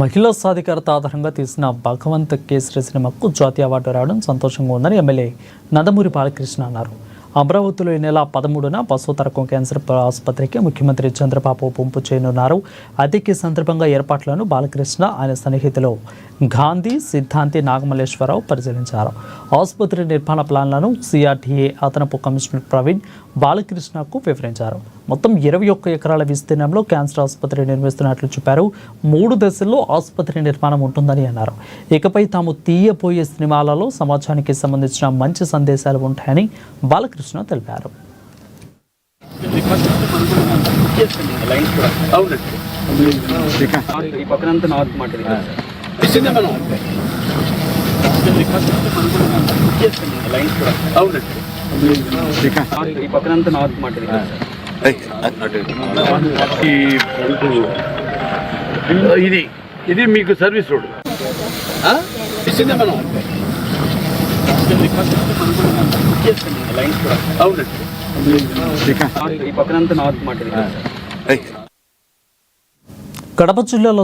మహిళా సాధికారత ఆధారంగా తీసిన భగవంత్ కేసరి సినిమాకు జాతీయ అవార్డు రావడం సంతోషంగా ఉందని ఎమ్మెల్యే నందమూరి బాలకృష్ణ అన్నారు. అమరావతిలో ఈ నెల 13న పశుతరకం క్యాన్సర్ ఆసుపత్రికి ముఖ్యమంత్రి చంద్రబాబు పంపు చేయనున్నారు. అతికి సందర్భంగా ఏర్పాట్లను బాలకృష్ణ ఆయన సన్నిహితులు గాంధీ సిద్ధాంతి నాగమల్లేశ్వరరావు పరిశీలించారు. ఆసుపత్రి నిర్మాణ ప్లాన్లను సిఆర్టీఏ అదనపు కమిషనర్ ప్రవీణ్ బాలకృష్ణకు వివరించారు. మొత్తం 21 ఎకరాల విస్తీర్ణంలో క్యాన్సర్ ఆసుపత్రి నిర్మిస్తున్నట్లు చెప్పారు. 3 దశల్లో ఆసుపత్రి నిర్మాణం ఉంటుందని అన్నారు. ఇకపై తాము తీయబోయే సినిమాలలో సమాజానికి సంబంధించిన మంచి సందేశాలు ఉంటాయని బాలకృష్ణ తెలిపారు. ఇది మీకు సర్వీస్ రోడ్ కడప జిల్లాలో